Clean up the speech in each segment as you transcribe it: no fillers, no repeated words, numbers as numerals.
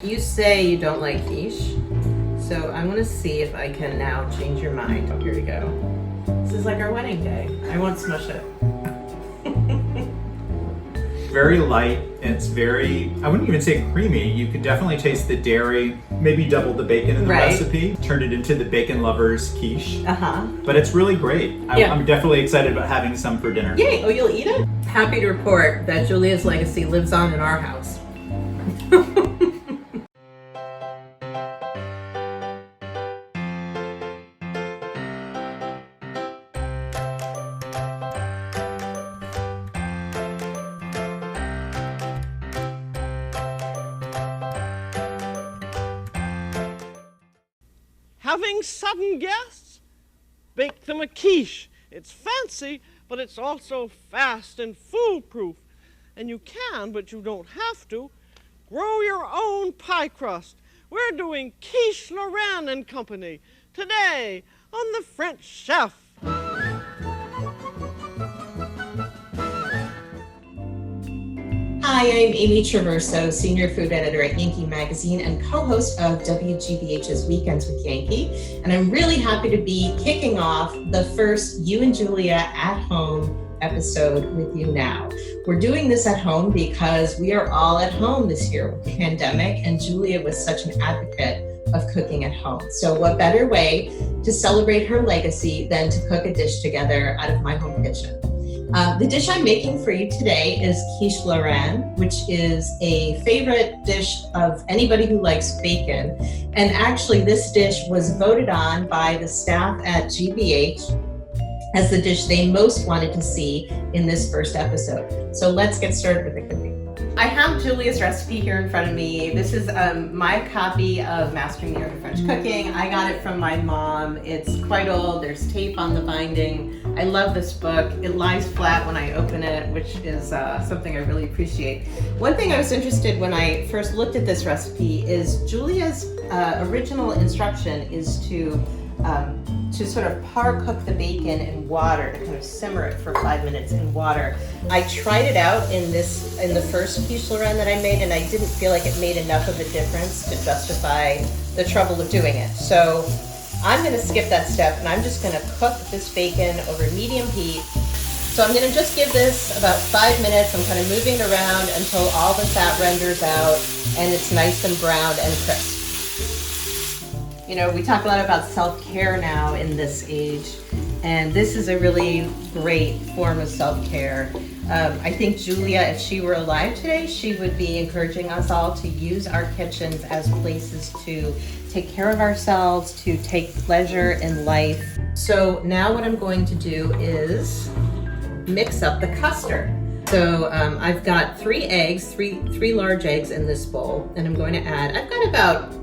You say you don't like quiche, so I'm gonna see if I can now change your mind. Oh, here we go. This is like our wedding day. I won't smush it. Very light, and it's very, I wouldn't even say creamy. You can definitely taste the dairy, maybe double the bacon in the recipe, turned it into the bacon lover's quiche. But it's really great. I'm definitely excited about having some for dinner. Yay! Oh, you'll eat it? Happy to report that Julia's legacy lives on in our house. Having sudden guests? Bake them a quiche. It's fancy, but it's also fast and foolproof. And you can, but you don't have to, grow your own pie crust. We're doing Quiche Lauren and Company today on The French Chef. Hi, I'm Amy Traverso, Senior Food Editor at Yankee Magazine and co-host of WGBH's Weekends with Yankee. And I'm really happy to be kicking off the first You and Julia at Home episode with you now. We're doing this at home because we are all at home this year with the pandemic, and Julia was such an advocate of cooking at home. So what better way to celebrate her legacy than to cook a dish together out of my home kitchen? The dish I'm making for you today is Quiche Lauren, which is a favorite dish of anybody who likes bacon. And actually, this dish was voted on by the staff at GBH as the dish they most wanted to see in this first episode. So let's get started with the cooking. I have Julia's recipe here in front of me. This is my copy of Mastering the Art of French Cooking. I got it from my mom. It's quite old. There's tape on the binding. I love this book. It lies flat when I open it, which is something I really appreciate. One thing I was interested when I first looked at this recipe is Julia's original instruction is to sort of par cook the bacon in water, to kind of simmer it for 5 minutes in water. I tried it out in the first Quiche Lauren that I made, and I didn't feel like it made enough of a difference to justify the trouble of doing it. So I'm going to skip that step, and I'm just going to cook this bacon over medium heat. So I'm going to just give this about 5 minutes. I'm kind of moving it around until all the fat renders out and it's nice and browned and crisp. You know, we talk a lot about self-care now in this age, and this is a really great form of self-care. I think Julia, if she were alive today, she would be encouraging us all to use our kitchens as places to take care of ourselves, to take pleasure in life. So now what I'm going to do is mix up the custard. So I've got three large eggs in this bowl, and I'm going to add, I've got about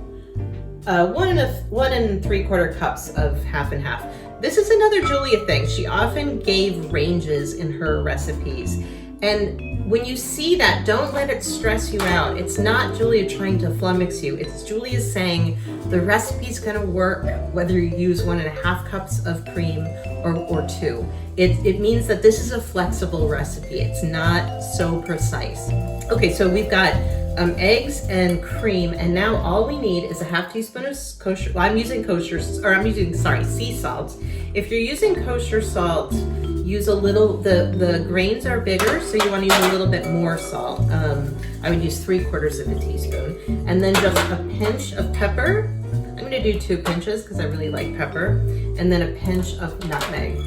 1 3/4 cups of half and half. This is another Julia thing. She often gave ranges in her recipes. And when you see that, don't let it stress you out. It's not Julia trying to flummox you. It's Julia saying the recipe's gonna work whether you use 1 1/2 cups of cream or 2. It means that this is a flexible recipe. It's not so precise. Okay, so we've got eggs and cream, and now all we need is a 1/2 teaspoon of kosher. Well, I'm using sea salt. If you're using kosher salt, use a little. The grains are bigger, so you want to use a little bit more salt. I would use 3/4 of a teaspoon, and then just a pinch of pepper. I'm going to do 2 pinches because I really like pepper, and then a pinch of nutmeg.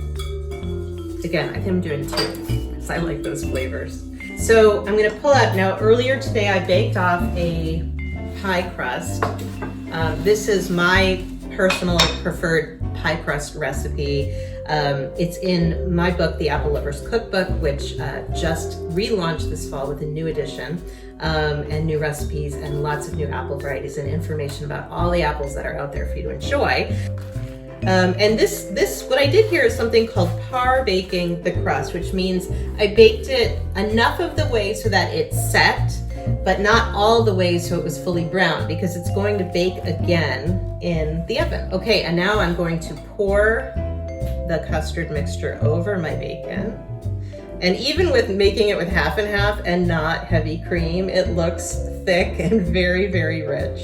Again, I think I'm doing 2 because I like those flavors. So I'm going to pull out, now earlier today I baked off a pie crust. This is my personal preferred pie crust recipe. It's in my book, The Apple Lover's Cookbook, which just relaunched this fall with a new edition and new recipes and lots of new apple varieties and information about all the apples that are out there for you to enjoy. And this, what I did here is something called baking the crust, which means I baked it enough of the way so that it set, but not all the way so it was fully brown, because it's going to bake again in the oven. Okay, and now I'm going to pour the custard mixture over my bacon. And even with making it with half and half and not heavy cream, it looks thick and very, very rich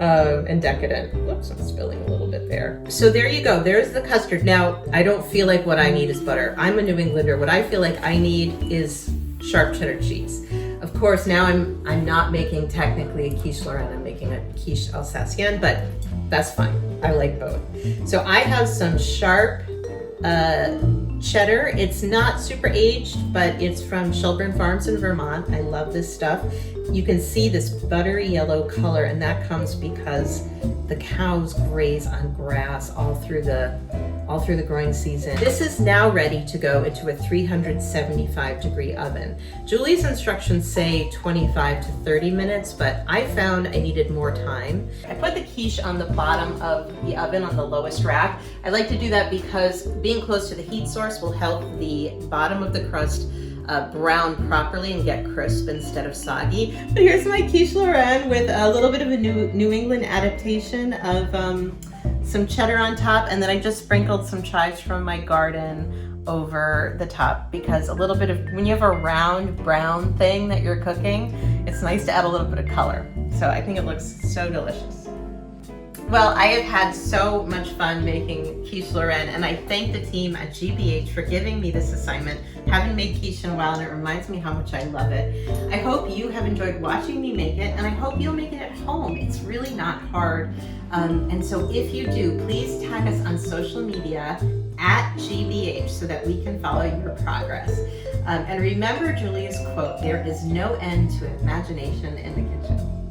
and decadent. Whoops, I'm spilling a little bit there. So there you go. There's the custard. Now, I don't feel like what I need is butter. I'm a New Englander. What I feel like I need is sharp cheddar cheese. Of course, now I'm not making technically a quiche Lauren. I'm making a quiche Alsacienne, but that's fine. I like both. So I have some sharp cheddar. It's not super aged, but it's from Shelburne Farms in Vermont. I love this stuff. You can see this buttery yellow color, and that comes because the cows graze on grass all through the growing season. This is now ready to go into a 375 degree oven. Julie's instructions say 25 to 30 minutes, but I found I needed more time. I put the quiche on the bottom of the oven on the lowest rack. I like to do that because being close to the heat source will help the bottom of the crust brown properly and get crisp instead of soggy. But here's my quiche Lauren with a little bit of a New England adaptation of some cheddar on top, and then I just sprinkled some chives from my garden over the top because a little bit of, when you have a round brown thing that you're cooking, it's nice to add a little bit of color. So I think it looks so delicious. Well, I have had so much fun making quiche Lauren, and I thank the team at GBH for giving me this assignment. Haven't made quiche in a while, and it reminds me how much I love it. I hope you have enjoyed watching me make it, and I hope you'll make it at home. It's really not hard. And so if you do, please tag us on social media at GBH so that we can follow your progress. And remember Julia's quote, "There is no end to imagination in the kitchen."